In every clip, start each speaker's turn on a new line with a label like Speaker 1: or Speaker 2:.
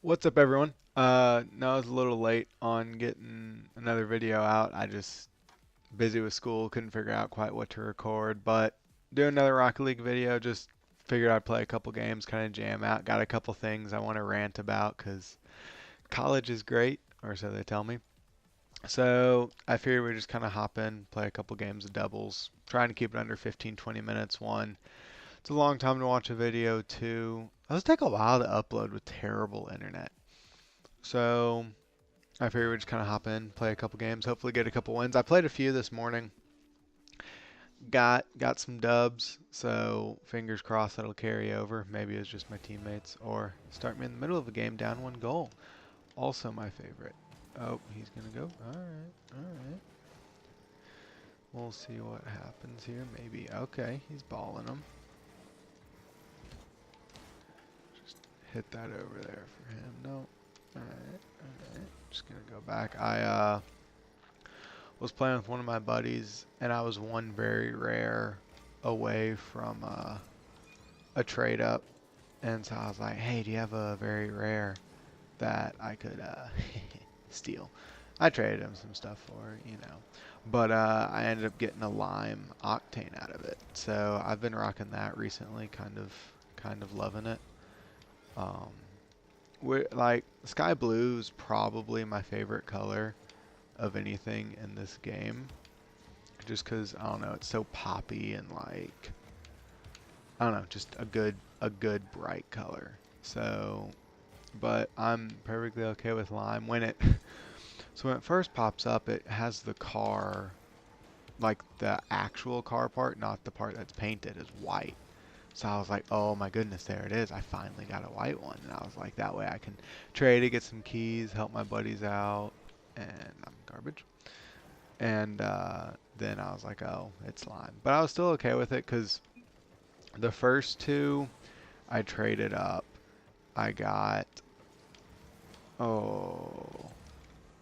Speaker 1: What's up, everyone? No, I was a little late on getting another video out. I just busy with school, couldn't figure out quite what to record, but do another Rocket League video. Just figured I'd play a couple games, kind of jam out. Got a couple things I want to rant about because college is great, or so they tell me. So I figured we'd just kind of hop in, play a couple games of doubles, trying to keep it under 15, 20 minutes. One, it's a long time to watch a video. Two, those take a while to upload with terrible internet. So I figured we'd just kind of hop in, play a couple games, hopefully get a couple wins. I played a few this morning, got some dubs, so fingers crossed that'll carry over. Maybe it's just my teammates, or start me in the middle of a game down 1 goal. Also my favorite. Oh, he's gonna go. All right, all right. We'll see what happens here. Maybe. Okay, he's balling him. Just hit that over there for him. No. All right, all right. Just gonna go back. I was playing with one of my buddies, and I was one very rare away from a trade up. And so I was like, hey, do you have a very rare that I could steal? I traded him some stuff for it, you know. But I ended up getting a lime octane out of it. So I've been rocking that recently, kind of loving it. Um, like sky blue is probably my favorite color of anything in this game. Just because I don't know, it's so poppy and like I don't know, just a good bright color. So, but I'm perfectly okay with lime when it so when it first pops up, it has the car, like the actual car part, not the part that's painted, is white. So I was like, oh my goodness, there it is. I finally got a white one. And I was like, that way I can trade it, get some keys, help my buddies out, and I'm garbage. And then I was like, oh, it's lime. But I was still okay with it because the first two I traded up. I got, oh,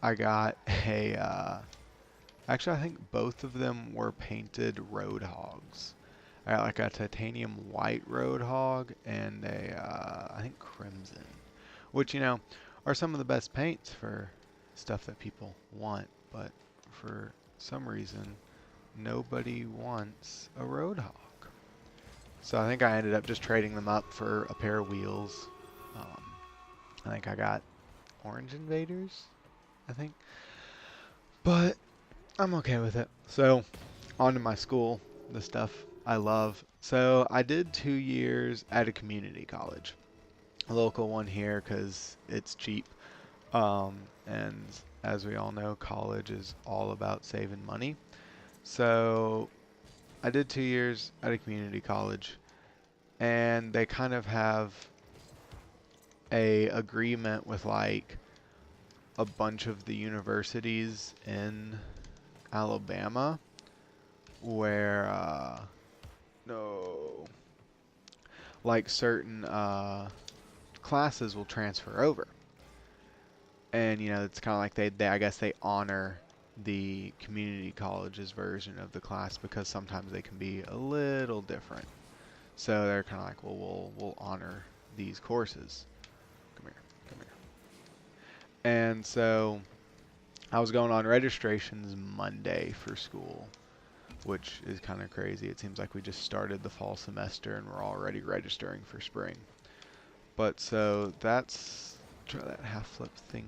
Speaker 1: I got a, actually, I think both of them were painted Roadhogs. I got like a titanium white Roadhog and I think crimson, which, are some of the best paints for stuff that people want, but for some reason, nobody wants a Roadhog. So I think I ended up just trading them up for a pair of wheels. Um, I think I got orange invaders, I think. But I'm okay with it. So on to my school, the stuff I love. So I did 2 years at a community college, a local one here because it's cheap. And as we all know, college is all about saving money. So I did 2 years at a community college, and they kind of have a agreement with like a bunch of the universities in Alabama where no like certain classes will transfer over. And it's kind of like they I guess they honor the community college's version of the class because sometimes they can be a little different. So they're kind of like, well, we'll honor these courses. Come here, come here. And so I was going on registrations Monday for school, which is kind of crazy. It seems like we just started the fall semester and we're already registering for spring. But so that's, try that half flip thing.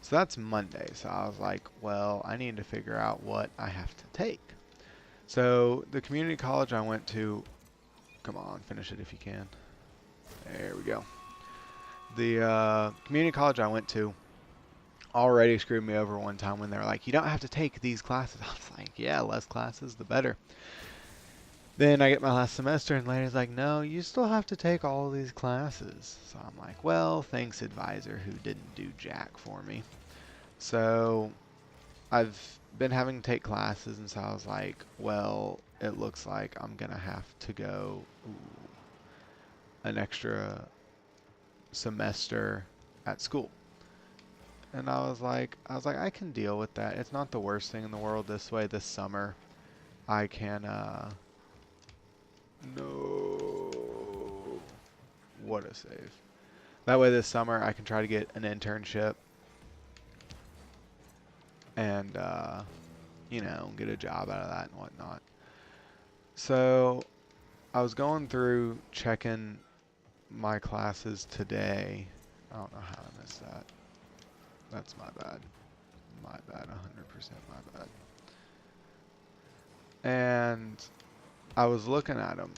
Speaker 1: So that's Monday. So I was like, well, I need to figure out what I have to take. So the community college I went to, come on, finish it if you can. There we go. The community college I went to already screwed me over one time when they were like, you don't have to take these classes. I was like, yeah, less classes, the better. Then I get my last semester and lady's like, no, you still have to take all of these classes. So I'm like, well, thanks, advisor, who didn't do jack for me. So I've been having to take classes, and so I was like, well, it looks like I'm going to have to go an extra semester at school. And I can deal with that. It's not the worst thing in the world. This way, this summer, I can, no, what a save. That way this summer I can try to get an internship and, you know, get a job out of that and whatnot. So I was going through checking my classes today. I don't know how I missed that. That's my bad. My bad, 100% my bad. And I was looking at them,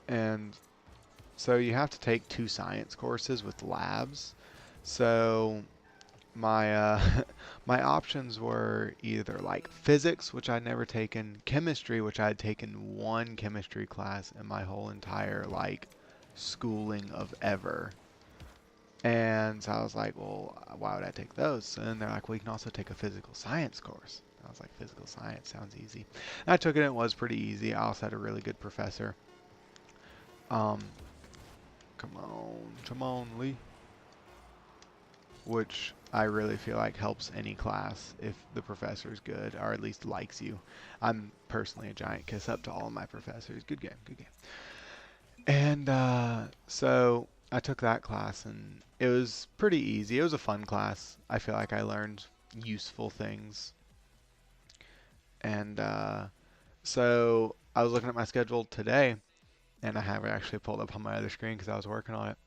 Speaker 1: and so you have to take 2 science courses with labs. So my my options were either like physics, which I'd never taken, chemistry, which I had taken 1 chemistry class in my whole entire like schooling of ever. And so I was like, well, why would I take those? And they're like, well, you can also take a physical science course. I was like, physical science sounds easy. And I took it and it was pretty easy. I also had a really good professor. Um, come on, Lee. Which I really feel like helps any class if the professor's good, or at least likes you. I'm personally a giant kiss up to all of my professors. Good game, good game. And so I took that class, and it was pretty easy. It was a fun class. I feel like I learned useful things. And so I was looking at my schedule today, and I have it actually pulled up on my other screen because I was working on it.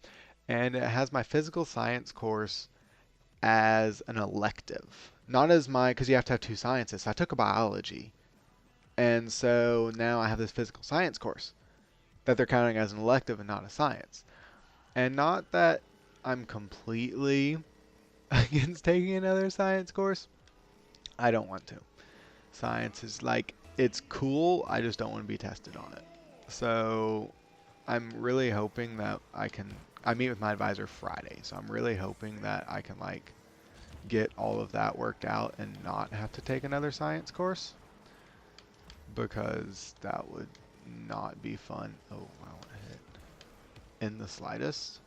Speaker 1: And it has my physical science course as an elective, not as my, because you have to have 2 sciences. So I took a biology, and so now I have this physical science course that they're counting as an elective and not a science. And not that I'm completely against taking another science course. I don't want to. Science is like, it's cool. I just don't want to be tested on it. So I'm really hoping that I meet with my advisor Friday. So I'm really hoping that I can like get all of that worked out and not have to take another science course, because that would not be fun. Oh, I want to hit in the slightest.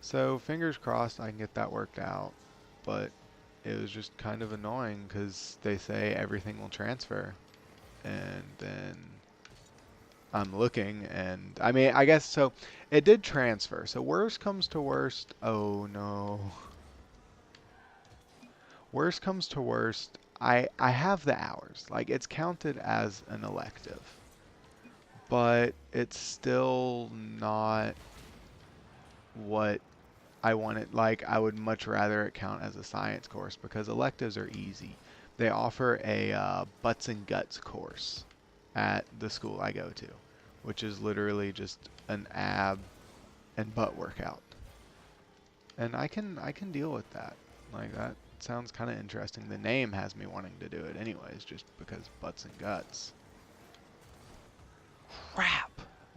Speaker 1: So fingers crossed I can get that worked out, but it was just kind of annoying because they say everything will transfer, and then I'm looking, and I mean, I guess so. It did transfer. So worst comes to worst. Oh no. Worst comes to worst. I have the hours. Like, it's counted as an elective, but it's still not what I wanted. Like, I would much rather it count as a science course because electives are easy. They offer a butts and guts course at the school I go to, which is literally just an ab and butt workout. And I can deal with that. Like, that sounds kind of interesting. The name has me wanting to do it anyways, just because butts and guts. Crap!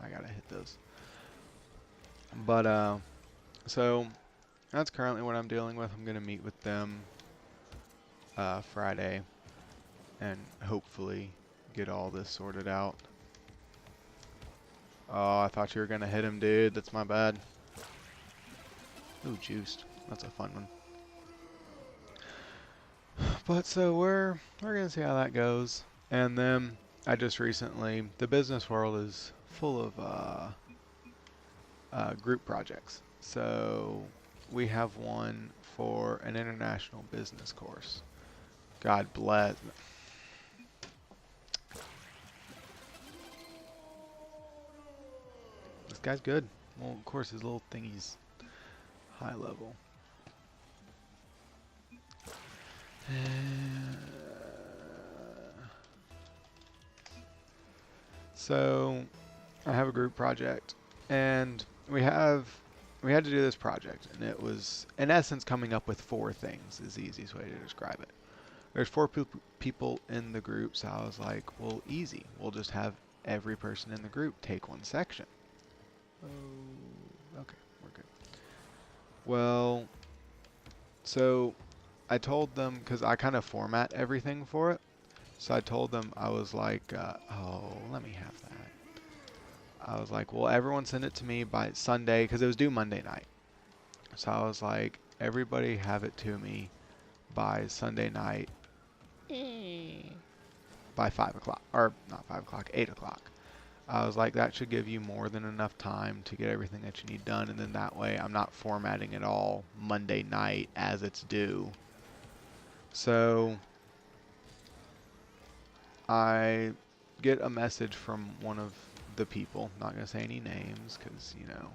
Speaker 1: I gotta hit those. But so that's currently what I'm dealing with. I'm gonna meet with them Friday and hopefully get all this sorted out. Oh, I thought you were gonna hit him, dude. That's my bad. Ooh, juiced. That's a fun one. But so we're gonna see how that goes. And then I just recently, the business world is full of group projects. So we have one for an international business course. God bless. This guy's good. Well, of course, his little thingy's high level. So I have a group project, and we had to do this project, and it was in essence coming up with 4 things is the easiest way to describe it. There's 4 people in the group, so I was like, well, easy. We'll just have every person in the group take 1 section. Oh, okay, we're good. Well, so I told them, because I kind of format everything for it, so I told them, I was like, oh, let me have that. I was like, well, everyone send it to me by Sunday, because it was due Monday night. So I was like, everybody have it to me by Sunday night by 5 o'clock. Or not 5 o'clock, 8 o'clock. I was like, that should give you more than enough time to get everything that you need done, and then that way I'm not formatting it all Monday night as it's due. So I get a message from one of the people, not going to say any names because, you know,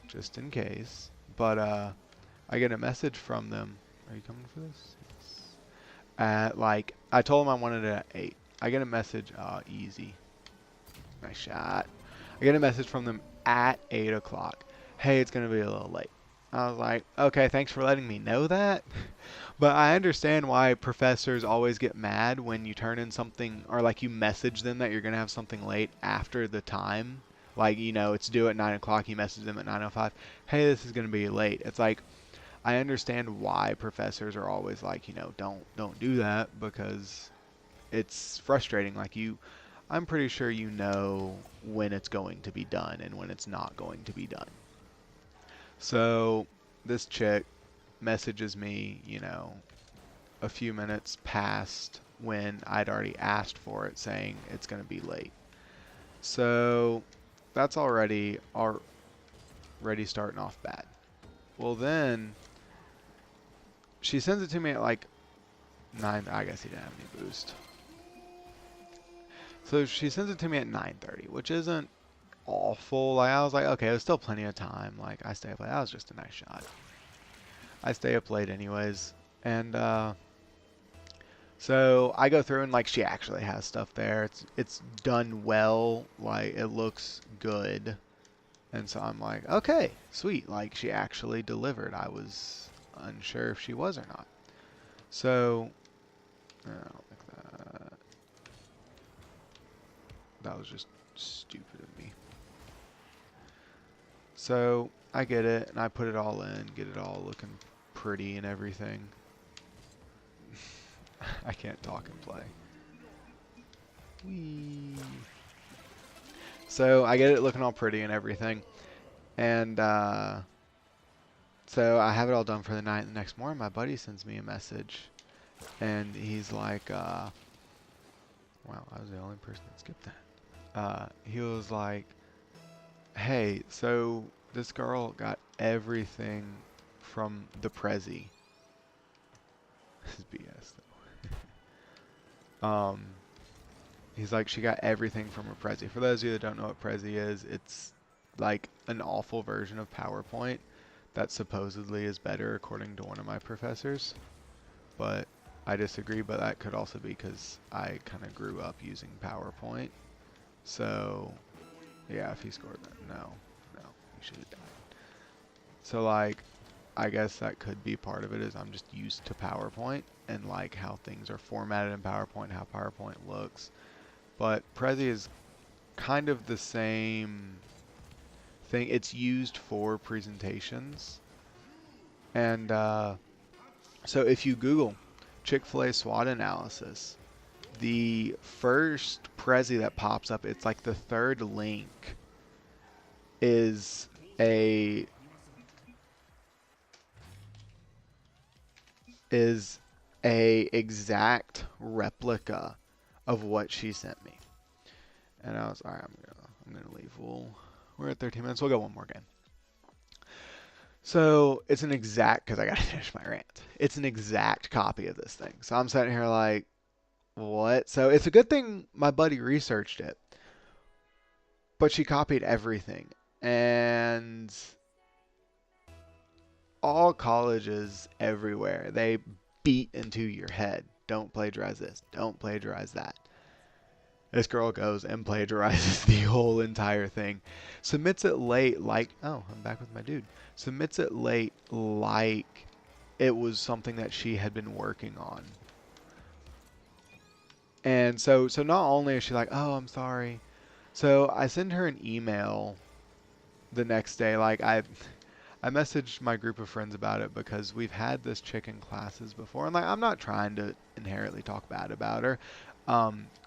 Speaker 1: just in case. But I get a message from them. Are you coming for this? Yes. At like, I told them I wanted it at 8. I get a message, easy. Nice shot. I get a message from them at 8 o'clock. Hey, it's going to be a little late. I was like, okay, thanks for letting me know that. But I understand why professors always get mad when you turn in something or like you message them that you're going to have something late after the time. Like, you know, it's due at 9 o'clock. You message them at 9:05. Hey, this is going to be late. It's like, I understand why professors are always like, you know, don't do that because it's frustrating. Like I'm pretty sure you know when it's going to be done and when it's not going to be done. So this chick messages me, you know, a few minutes past when I'd already asked for it, saying it's going to be late. So that's already starting off bad. Well, then she sends it to me at like 9. I guess he didn't have any boost. So she sends it to me at 9:30, which isn't awful. Like I was like, okay, there's still plenty of time. Like I stay up late. That was just a nice shot. I stay up late anyways, and so I go through and like she actually has stuff there. It's done well. Like it looks good, and so I'm like, okay, sweet. Like she actually delivered. I was unsure if she was or not. So I don't think that was just stupid of me. So I get it and I put it all in, get it all looking pretty and everything. I can't talk and play. Whee. So I get it looking all pretty and everything. And so I have it all done for the night. And the next morning my buddy sends me a message. And he's like, wow, I was the only person that skipped that. He was like, hey, so this girl got everything from the Prezi. This is BS though. He's like, she got everything from her Prezi. For those of you that don't know what Prezi is, it's like an awful version of PowerPoint that supposedly is better according to one of my professors. But I disagree, but that could also be because I kind of grew up using PowerPoint. So, yeah, if he scored that, no, he should have died. So, like, I guess that could be part of it is I'm just used to PowerPoint and like how things are formatted in PowerPoint, how PowerPoint looks. But Prezi is kind of the same thing. It's used for presentations. And so if you Google Chick-fil-A SWOT analysis, the first Prezi that pops up, it's like the third link, is a exact replica of what she sent me. And I was alright, I'm gonna leave. We're at 13 minutes. We'll go one more game. So it's an exact, because I gotta finish my rant. It's an exact copy of this thing. So I'm sitting here like, what? So it's a good thing my buddy researched it, but she copied everything. And all colleges everywhere, they beat into your head. Don't plagiarize this. Don't plagiarize that. This girl goes and plagiarizes the whole entire thing. Submits it late like, oh, I'm back with my dude. Submits it late like it was something that she had been working on. And so not only is she like, oh, I'm sorry. So I send her an email the next day. Like I messaged my group of friends about it because we've had this chick in classes before. And like, I'm not trying to inherently talk bad about her.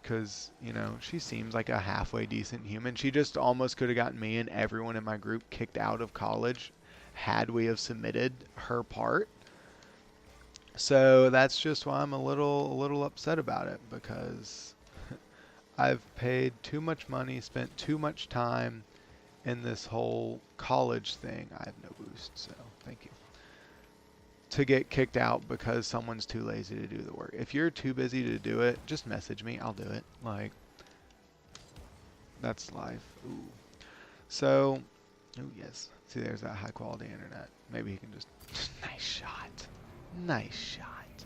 Speaker 1: Because, you know, she seems like a halfway decent human. She just almost could have gotten me and everyone in my group kicked out of college had we have submitted her part. So that's just why I'm a little upset about it, because I've paid too much money, spent too much time in this whole college thing. I have no boost, so thank you. To get kicked out because someone's too lazy to do the work. If you're too busy to do it, just message me. I'll do it. Like, that's life. Ooh. So, ooh, yes. See, there's that high quality internet. Maybe he can just... Nice shot. Nice shot.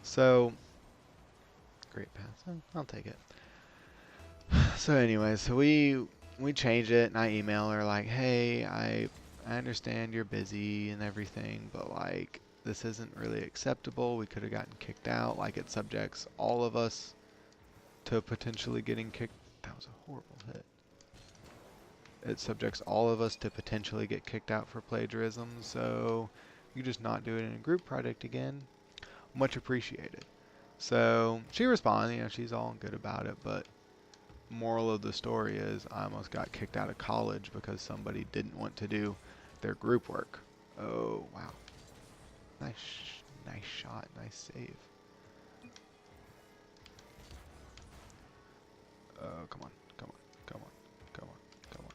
Speaker 1: So, great pass. I'll take it. So anyway, so we change it, and I email her like, hey, I understand you're busy and everything, but like this isn't really acceptable. We could have gotten kicked out. Like it subjects all of us to potentially getting kicked. That was a horrible hit. It subjects all of us to potentially get kicked out for plagiarism. So you just not do it in a group project again. Much appreciated. So she responded. You know, she's all good about it, but moral of the story is I almost got kicked out of college because somebody didn't want to do their group work. Oh, wow. Nice shot. Nice save. Oh, come on. Come on. Come on. Come on. Come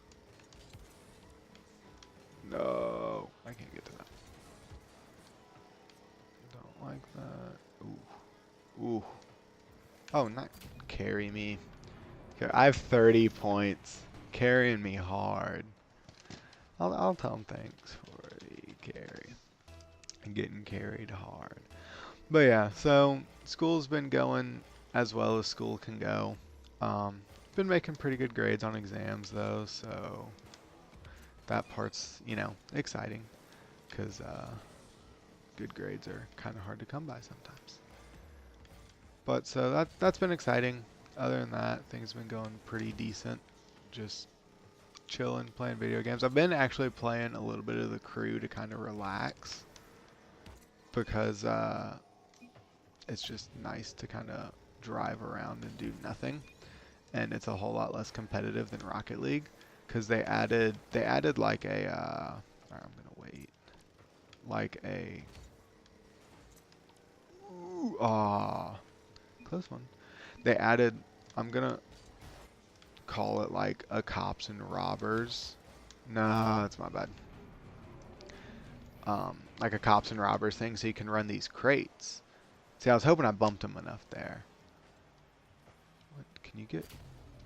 Speaker 1: on. No. I can't get to that. Don't like that. Ooh. Ooh. Oh, not carry me. I have 30 points. Carrying me hard. I'll tell him thanks for the carry. And getting carried hard. But yeah, so school's been going as well as school can go. Been making pretty good grades on exams though, so that part's, you know, exciting. Because good grades are kind of hard to come by sometimes. But so that's been exciting. Other than that, things have been going pretty decent. Just chilling, playing video games. I've been actually playing a little bit of the crew to kind of relax because it's just nice to kind of drive around and do nothing, and it's a whole lot less competitive than Rocket League because they added like a alright, I'm gonna wait, like a close one. They added, I'm gonna call it like a cops and robbers. No, that's my bad. Like a cops and robbers thing, so you can run these crates. See, I was hoping I bumped them enough there. What can you get?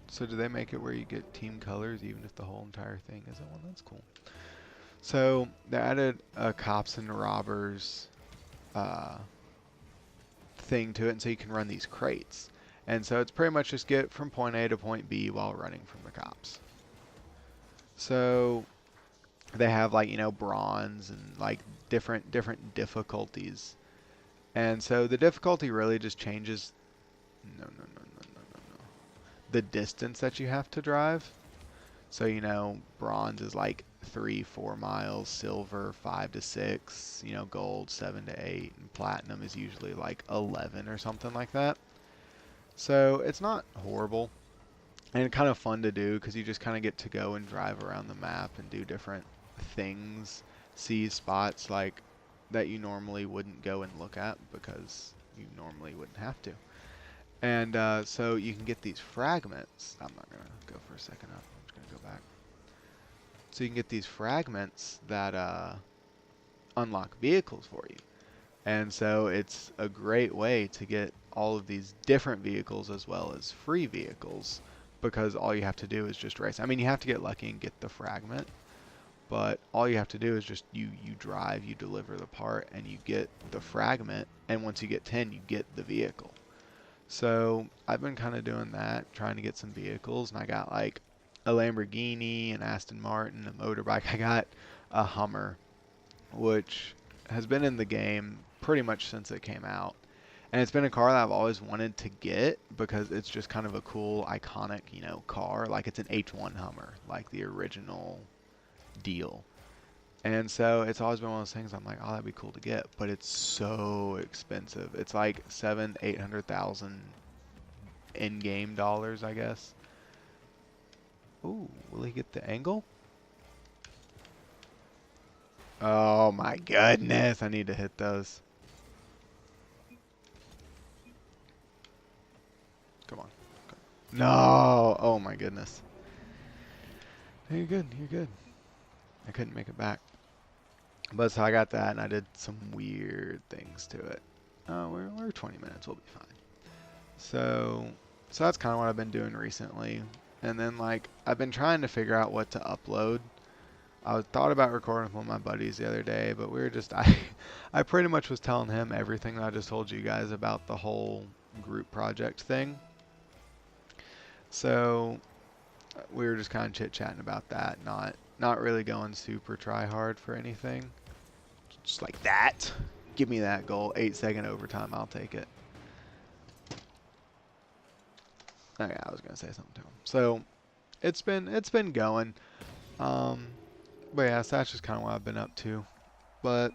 Speaker 1: So do they make it where you get team colors even if the whole entire thing isn't one? That's cool. So they added a cops and robbers thing to it, and so you can run these crates. And so it's pretty much just get from point A to point B while running from the cops. So they have like, you know, bronze and like different difficulties. And so the difficulty really just changes no. The distance that you have to drive. So, you know, bronze is like 3-4 miles, silver 5 to 6, you know, gold 7 to 8, and platinum is usually like 11 or something like that. So it's not horrible and kind of fun to do because you just kind of get to go and drive around the map and do different things, see spots like that you normally wouldn't go and look at because you normally wouldn't have to. And so you can get these fragments. I'm not going to go for a second up. I'm just going to go back. So you can get these fragments that unlock vehicles for you. And so it's a great way to get all of these different vehicles as well as free vehicles because all you have to do is just race. I mean, you have to get lucky and get the fragment, but all you have to do is just you drive, you deliver the part, and you get the fragment, and once you get 10, you get the vehicle. So I've been kind of doing that, trying to get some vehicles, and I got like a Lamborghini, an Aston Martin, a motorbike. I got a Hummer, which has been in the game pretty much since it came out. And it's been a car that I've always wanted to get because it's just kind of a cool, iconic, you know, car. Like it's an H1 Hummer, like the original deal. And so it's always been one of those things I'm like, oh, that'd be cool to get, but it's so expensive. It's like 700,000-800,000 in-game dollars, I guess. Ooh, will he get the angle? Oh my goodness, I need to hit those. Come on. No! Oh my goodness. No, you're good. You're good. I couldn't make it back. But so I got that, and I did some weird things to it. Oh, we're 20 minutes. We'll be fine. So, so that's kind of what I've been doing recently. And then like I've been trying to figure out what to upload. I thought about recording with one of my buddies the other day, but we were just I pretty much was telling him everything that I just told you guys about the whole group project thing. So we were just kind of chit chatting about that, not really going super try hard for anything. Just like that. Give me that goal. 8-second overtime. I'll take it. Okay, I was gonna say something to him. So it's been going. Um, but yeah, so that's just kind of what I've been up to. But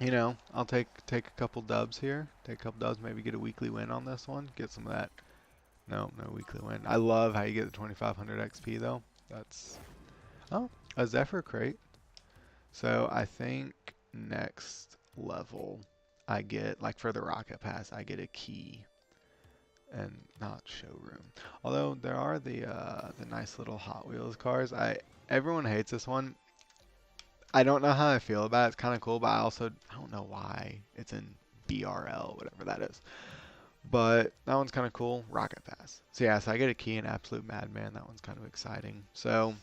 Speaker 1: you know, I'll take a couple dubs here. Take a couple dubs, maybe get a weekly win on this one. Get some of that. No, no weekly win. I love how you get the 2500 XP though. That's oh, a Zephyr crate. So I think next level I get like for the rocket pass I get a key and not showroom. Although there are the nice little Hot Wheels cars. Everyone hates this one. I don't know how I feel about it. It's kind of cool, but I don't know why it's in BRL, whatever that is. But that one's kind of cool. Rocket Pass. So yeah, so I get a key in Absolute Madman. That one's kind of exciting. So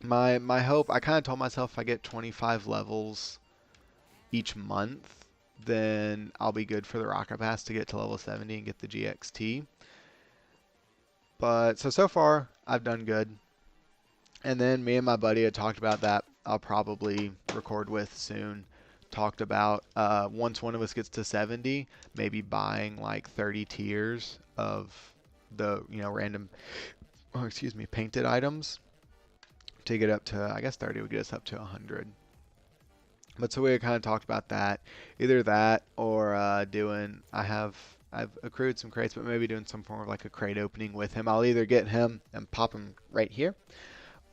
Speaker 1: my hope, I kind of told myself if I get 25 levels each month, then I'll be good for the Rocket Pass to get to level 70 and get the GXT. But so far I've done good. And then me and my buddy had talked about that. I'll probably record with soon. Talked about once one of us gets to 70, maybe buying like 30 tiers of the random, oh excuse me, painted items to get up to, I guess 30 would get us up to 100. But so we kind of talked about that, either that or doing. I've accrued some crates, but maybe doing some form of like a crate opening with him. I'll either get him and pop him right here,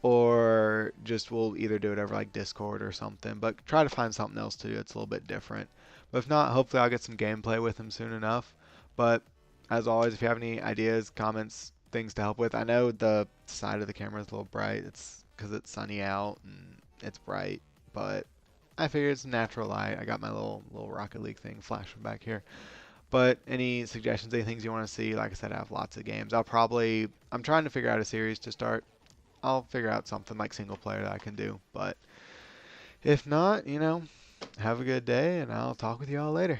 Speaker 1: or just we'll either do it over like Discord or something, but try to find something else to do. It's a little bit different. But if not, hopefully I'll get some gameplay with him soon enough. But as always, if you have any ideas, comments, things to help with, I know the side of the camera is a little bright. It's because it's sunny out and it's bright, but I figure it's natural light. I got my little Rocket League thing flashing back here. But any suggestions, any things you want to see? Like I said, I have lots of games. I'm trying to figure out a series to start. I'll figure out something like single player that I can do. But if not, have a good day, and I'll talk with you all later.